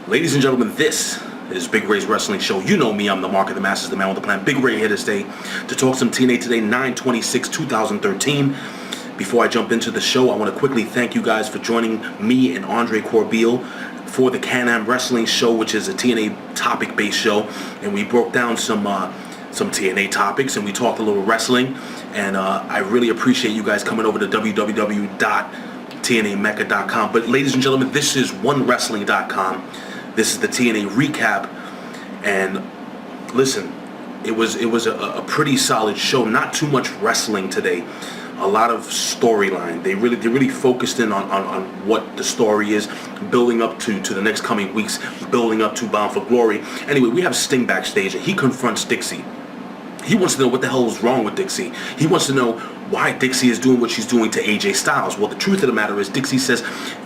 Ladies and gentlemen, this is Big Ray's Wrestling Show. You know me, I'm the Mark of the Masters, the man with the plan. Big Ray here to stay to talk some TNA today, 9/26/2013. Before I jump into the show, I want to quickly thank you guys for joining me and Andre Corbeil for the Can-Am Wrestling Show, which is a TNA topic-based show. And we broke down some TNA topics, and we talked a little wrestling. And I really appreciate you guys coming over to www.tnamecca.com. But ladies and gentlemen, this is OneWrestling.com. This is the TNA recap, and listen, it was a pretty solid show. Not too much wrestling today, a lot of storyline. They really focused in on what the story is, building up to the next coming weeks, building up to Bound for Glory. Anyway, we have Sting backstage, and he confronts Dixie. He wants to know what the hell is wrong with Dixie. He wants to know why Dixie is doing what she's doing to AJ Styles. Well, the truth of the matter is, Dixie says,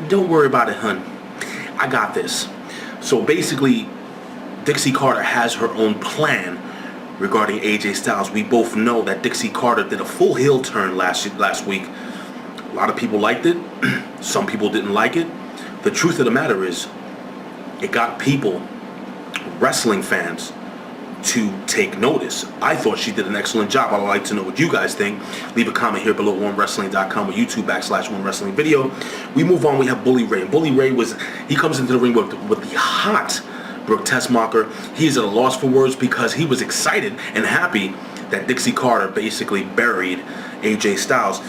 "Don't worry about it, hun. I got this." So basically, Dixie Carter has her own plan regarding AJ Styles. We both know that Dixie Carter did a full heel turn last week. A lot of people liked it. Some people didn't like it. The truth of the matter is, it got people, wrestling fans, to take notice. I thought she did an excellent job. I'd like to know what you guys think. Leave a comment here below, OneWrestling.com or YouTube.com/OneWrestling video. We move on. We have Bully Ray. And Bully Ray he comes into the ring with the hot Brooke Tessmacher. He is at a loss for words because he was excited and happy that Dixie Carter basically buried AJ Styles.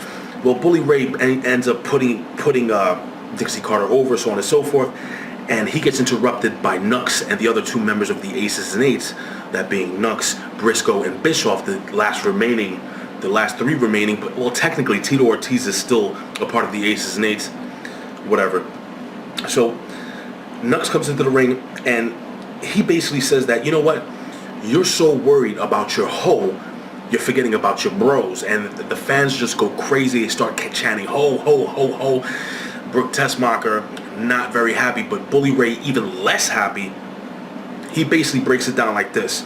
Well, Bully Ray ends up putting Dixie Carter over, so on and so forth. And he gets interrupted by Nux and the other two members of the Aces and Eights, that being Nux, Briscoe, and Bischoff, the last three remaining. But, well, technically, Tito Ortiz is still a part of the Aces and Eights, whatever. So, Nux comes into the ring, and he basically says that, you know what, you're so worried about your hoe, you're forgetting about your bros. And the fans just go crazy. They start chanting, ho, ho, ho, ho. Brooke Tessmacher, not very happy, but Bully Ray even less happy. He basically breaks it down like this.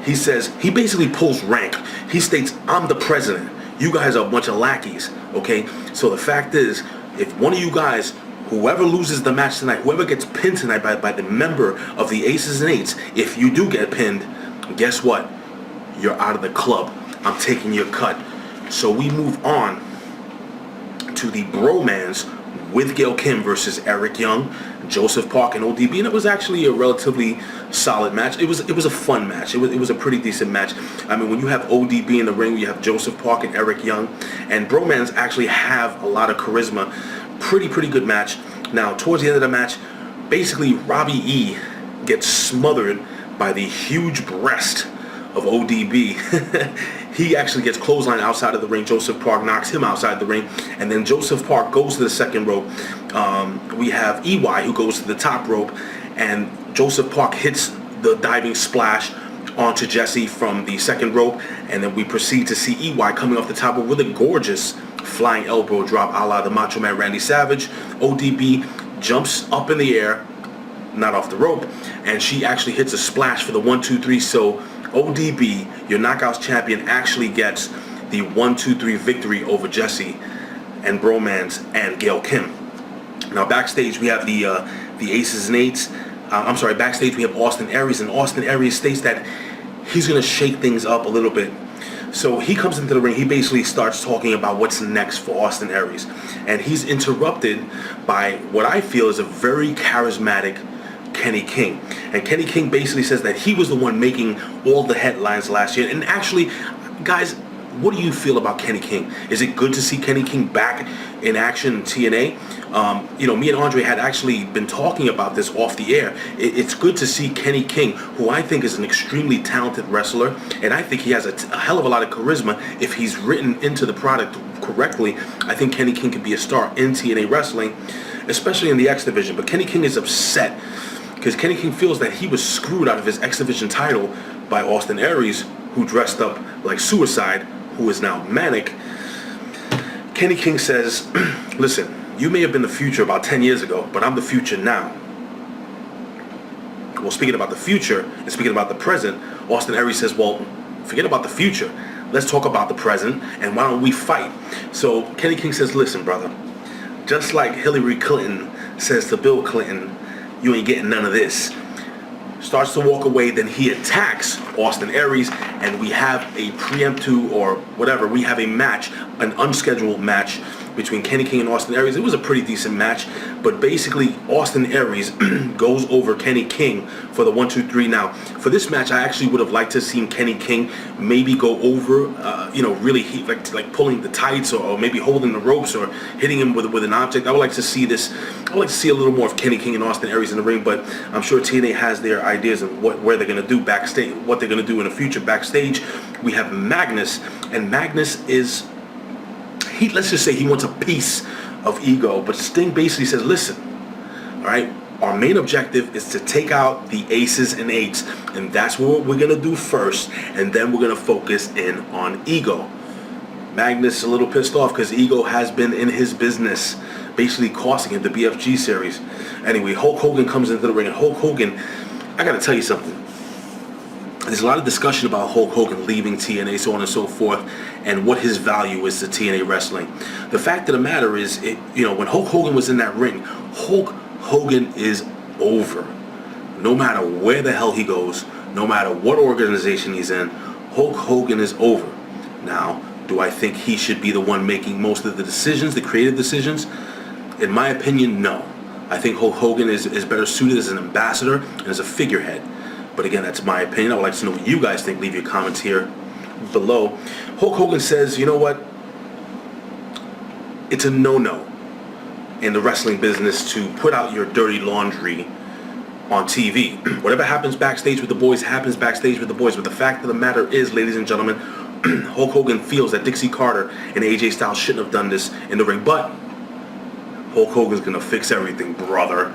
He says, he basically pulls rank. He states, "I'm the president. You guys are a bunch of lackeys." Okay? So the fact is, if one of you guys, whoever loses the match tonight, whoever gets pinned tonight by the member of the Aces and Eights, if you do get pinned, guess what? You're out of the club. I'm taking your cut. So we move on to the Bromans with Gail Kim versus Eric Young, Joseph Park, and O.D.B. And it was actually a relatively solid match. It was a fun match. It was a pretty decent match. I mean, when you have O.D.B. in the ring, you have Joseph Park and Eric Young, and Bromans actually have a lot of charisma. Pretty good match. Now, towards the end of the match, basically Robbie E gets smothered by the huge breast of O.D.B. He actually gets clotheslined outside of the ring. Joseph Park knocks him outside the ring, and then Joseph Park goes to the second rope. We have E.Y. who goes to the top rope, and Joseph Park hits the diving splash onto Jesse from the second rope, and then we proceed to see E.Y. coming off the top rope with a gorgeous flying elbow drop a la the Macho Man Randy Savage. O.D.B. jumps up in the air, not off the rope, and she actually hits a splash for the 1-2-3. So O.D.B., your Knockouts champion, actually gets the 1-2-3 victory over Jesse and Bromans and Gail Kim. Now backstage we have the Aces and Eights. Backstage we have Austin Aries, and Austin Aries states that he's going to shake things up a little bit. So he comes into the ring. He basically starts talking about what's next for Austin Aries, and he's interrupted by what I feel is a very charismatic Kenny King. And Kenny King basically says that he was the one making all the headlines last year. And actually, guys, what do you feel about Kenny King? Is it good to see Kenny King back in action in TNA? Me and Andre had actually been talking about this off the air. It's good to see Kenny King, who I think is an extremely talented wrestler, and I think he has a hell of a lot of charisma if he's written into the product correctly. I think Kenny King could be a star in TNA wrestling, especially in the X Division. But Kenny King is upset because Kenny King feels that he was screwed out of his X Division title by Austin Aries, who dressed up like Suicide, who is now Manik. Kenny King says, "Listen, you may have been the future about 10 years ago, but I'm the future now." Well, speaking about the future and speaking about the present, Austin Aries says, "Well, forget about the future. Let's talk about the present, and why don't we fight?" So Kenny King says, "Listen, brother, just like Hillary Clinton says to Bill Clinton, you ain't getting none of this. Starts to walk away, then he attacks Austin Aries, and we have a preemptive or whatever. We have a match, an unscheduled match between Kenny King and Austin Aries. It was a pretty decent match, but basically Austin Aries goes over Kenny King for the 1, 2, 3. Now, for this match, I actually would have liked to have seen Kenny King maybe go over, really like pulling the tights or maybe holding the ropes or hitting him with an object. I would like to see this. I would like to see a little more of Kenny King and Austin Aries in the ring, but I'm sure TNA has their ideas of where they're going to do backstage, what they're going to do in the future backstage. We have Magnus, and Magnus is... let's just say he wants a piece of E.G.O, but Sting basically says, listen, all right, our main objective is to take out the aces and eights, and that's what we're going to do first, and then we're going to focus in on E.G.O. Magnus is a little pissed off because E.G.O has been in his business, basically costing him the BFG series. Anyway, Hulk Hogan comes into the ring, and Hulk Hogan, I got to tell you something. There's a lot of discussion about Hulk Hogan leaving TNA, so on and so forth, and what his value is to TNA wrestling. The fact of the matter is, when Hulk Hogan was in that ring, Hulk Hogan is over. No matter where the hell he goes, no matter what organization he's in, Hulk Hogan is over. Now, do I think he should be the one making most of the decisions, the creative decisions? In my opinion, no. I think Hulk Hogan is better suited as an ambassador and as a figurehead. But again, that's my opinion. I would like to know what you guys think. Leave your comments here below. Hulk Hogan says, you know what? It's a no-no in the wrestling business to put out your dirty laundry on TV. Whatever happens backstage with the boys happens backstage with the boys. But the fact of the matter is, ladies and gentlemen, Hulk Hogan feels that Dixie Carter and AJ Styles shouldn't have done this in the ring. But Hulk Hogan's going to fix everything, brother.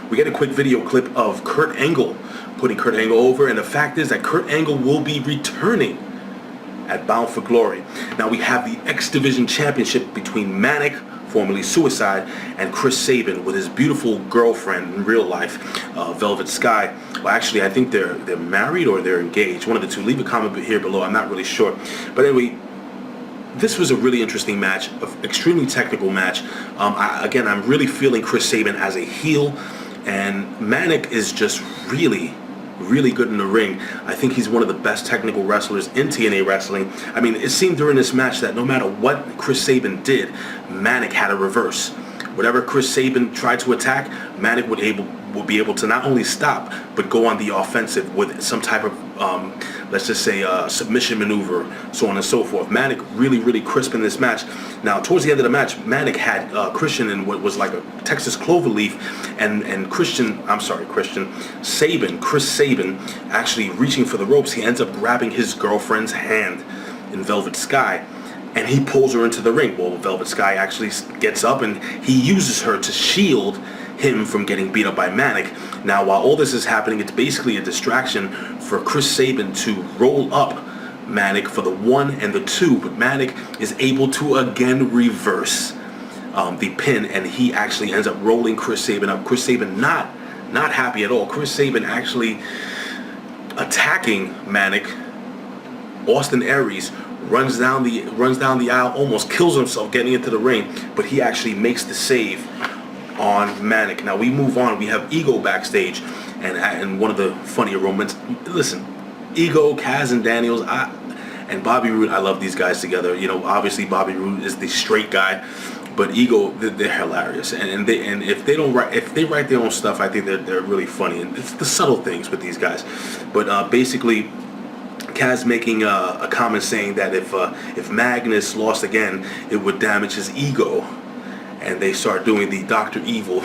We get a quick video clip of Kurt Angle putting Kurt Angle over, and the fact is that Kurt Angle will be returning at Bound for Glory. Now we have the X Division Championship between Manik, formerly Suicide, and Chris Sabin with his beautiful girlfriend in real life, Velvet Sky. Well, actually, I think they're married or they're engaged. One of the two. Leave a comment here below. I'm not really sure. But anyway, this was a really interesting match, an extremely technical match. I'm really feeling Chris Sabin as a heel. And Manik is just really, really good in the ring. I think he's one of the best technical wrestlers in TNA wrestling. I mean, it seemed during this match that no matter what Chris Sabin did, Manik had a reverse. Whatever Chris Sabin tried to attack, Manik would be able to not only stop, but go on the offensive with some type of, let's just say, submission maneuver, so on and so forth. Manik really, really crisp in this match. Now, towards the end of the match, Manik had Christian in what was like a Texas cloverleaf, and Chris Sabin, actually reaching for the ropes. He ends up grabbing his girlfriend's hand in Velvet Sky, and he pulls her into the ring. Well, Velvet Sky actually gets up, and he uses her to shield him from getting beat up by Manik. Now, while all this is happening, it's basically a distraction for Chris Sabin to roll up Manik for the 1 and the 2, but Manik is able to again reverse the pin, and he actually ends up rolling Chris Sabin up. Chris Sabin not happy at all. Chris Sabin actually attacking Manik. Austin Aries runs down the aisle, almost kills himself getting into the ring, but he actually makes the save on Manik. Now we move on. We have E.G.O backstage, and one of the funnier moments. Listen, E.G.O, Kaz, and Daniels, and Bobby Roode. I love these guys together. Obviously Bobby Roode is the straight guy, but E.G.O, they're hilarious. And if they write their own stuff, I think they're really funny. And it's the subtle things with these guys. But basically, Kaz making a comment saying that if Magnus lost again, it would damage his ego. And they start doing the Dr. Evil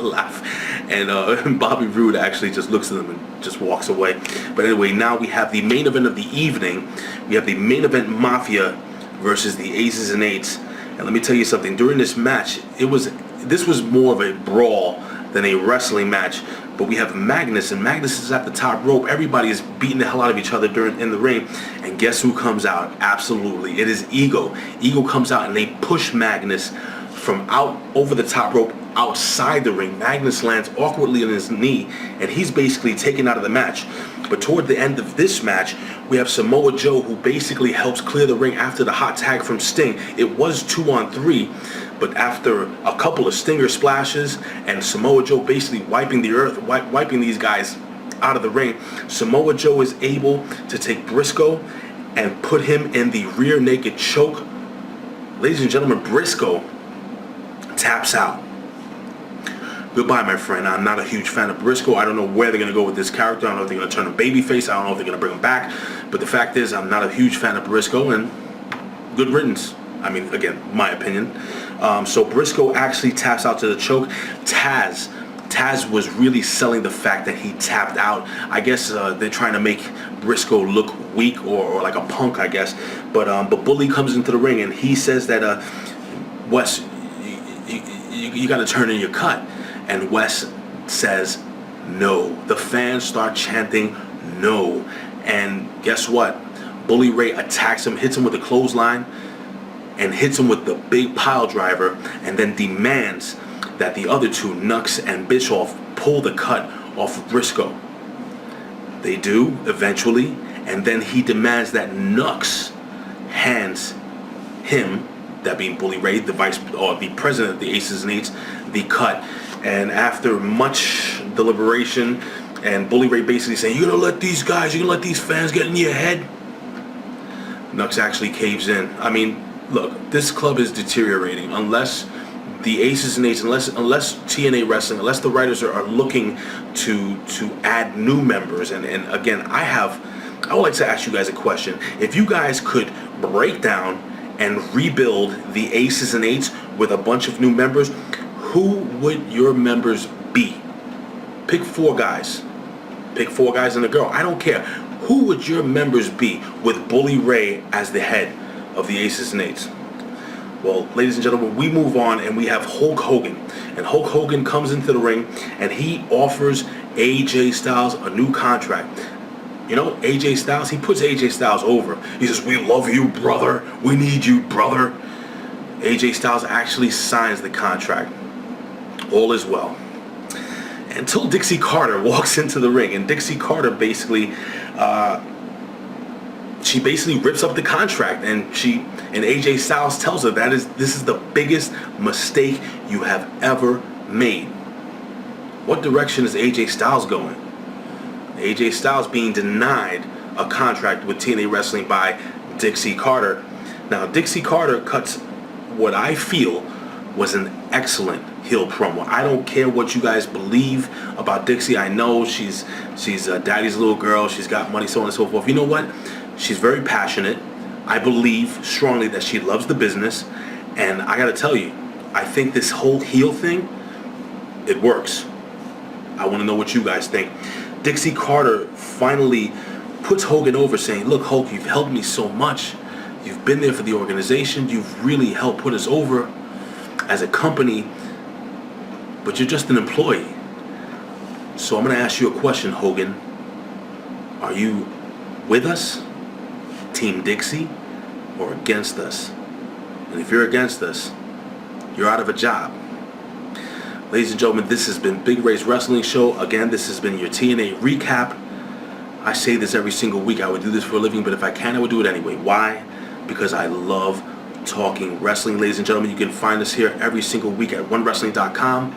laugh. And Bobby Roode actually just looks at them and just walks away. But anyway, now we have the main event of the evening. We have the main event Mafia versus the Aces and Eights. And let me tell you something. During this match, this was more of a brawl than a wrestling match. But we have Magnus, and Magnus is at the top rope. Everybody is beating the hell out of each other in the ring. And guess who comes out? Absolutely. It is E.G.O. E.G.O comes out, and they push Magnus from out over the top rope outside the ring. Magnus lands awkwardly on his knee, and he's basically taken out of the match. But toward the end of this match, we have Samoa Joe, who basically helps clear the ring after the hot tag from Sting. It was 2-on-3, but after a couple of Stinger splashes and Samoa Joe basically wiping the earth, wiping these guys out of the ring, Samoa Joe is able to take Briscoe and put him in the rear naked choke. Ladies and gentlemen, Briscoe taps out. Goodbye, my friend. I'm not a huge fan of Briscoe. I don't know where they're going to go with this character. I don't know if they're going to turn him babyface. I don't know if they're going to bring him back. But the fact is, I'm not a huge fan of Briscoe, and good riddance. I mean, again, my opinion. So Briscoe actually taps out to the choke. Taz was really selling the fact that he tapped out. I guess they're trying to make Briscoe look weak or like a punk, I guess. But Bully comes into the ring, and he says that, Wes, you got to turn in your cut. And Wes says no. The fans start chanting no. And guess what? Bully Ray attacks him, hits him with a clothesline, and hits him with the big pile driver, and then demands that the other two, Nux and Bischoff, pull the cut off of Briscoe. They do, eventually, and then he demands that Nux hands him, that being Bully Ray, the president of the Aces and Eights, the cut. And after much deliberation, and Bully Ray basically saying, you're gonna let these fans get in your head? Nux actually caves in. I mean, look, this club is deteriorating unless the Aces and Eights, unless TNA Wrestling, unless the writers are looking to add new members. And again, I would like to ask you guys a question. If you guys could break down and rebuild the Aces and Eights with a bunch of new members, who would your members be? Pick 4 guys. Pick 4 guys and a girl. I don't care. Who would your members be with Bully Ray as the head of the Aces and Eights? Well, ladies and gentlemen, we move on, and we have Hulk Hogan. And Hulk Hogan comes into the ring, and he offers AJ Styles a new contract. You know, AJ Styles, he puts AJ Styles over. He says, we love you, brother. We need you, brother. AJ Styles actually signs the contract. All is well. Until Dixie Carter walks into the ring, and Dixie Carter basically, she basically rips up the contract, and AJ Styles tells her this is the biggest mistake you have ever made. What direction is AJ Styles going? AJ Styles being denied a contract with TNA Wrestling by Dixie Carter. Now, Dixie Carter cuts what I feel was an excellent heel promo. I don't care what you guys believe about Dixie. I know she's daddy's little girl. She's got money, so on and so forth. You know what? She's very passionate. I believe strongly that she loves the business. And I got to tell you, I think this whole heel thing, it works. I want to know what you guys think. Dixie Carter finally puts Hogan over, saying, look, Hulk, you've helped me so much. You've been there for the organization. You've really helped put us over as a company, but you're just an employee. So I'm going to ask you a question, Hogan. Are you with us, Team Dixie, or against us? And if you're against us, you're out of a job. Ladies and gentlemen, this has been Big Ray's Wrestling Show. Again, this has been your TNA recap. I say this every single week. I would do this for a living, but if I can, I would do it anyway. Why? Because I love talking wrestling. Ladies and gentlemen, you can find us here every single week at onewrestling.com,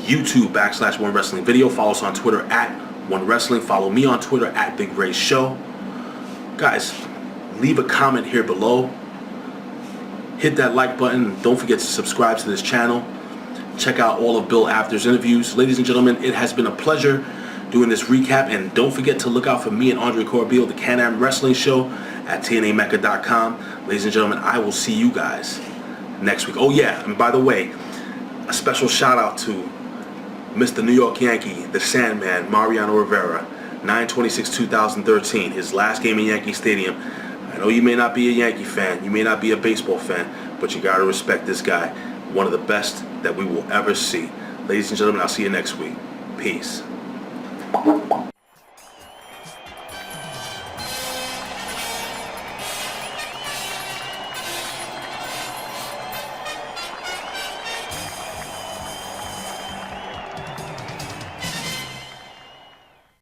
YouTube /OneWrestling Video. Follow us on Twitter at OneWrestling. Follow me on Twitter at Big Ray Show. Guys, leave a comment here below. Hit that like button. Don't forget to subscribe to this channel. Check out all of Bill Apter's interviews. Ladies and gentlemen, it has been a pleasure doing this recap, and don't forget to look out for me and Andre Corbeil, the Can-Am Wrestling Show at TNAMecca.com. Ladies and gentlemen, I will see you guys next week. Oh yeah, and by the way, a special shout out to Mr. New York Yankee, the Sandman, Mariano Rivera, 9/26/2013, his last game in Yankee Stadium. I know you may not be a Yankee fan, you may not be a baseball fan, but you gotta respect this guy. One of the best that we will ever see. Ladies and gentlemen, I'll see you next week. Peace.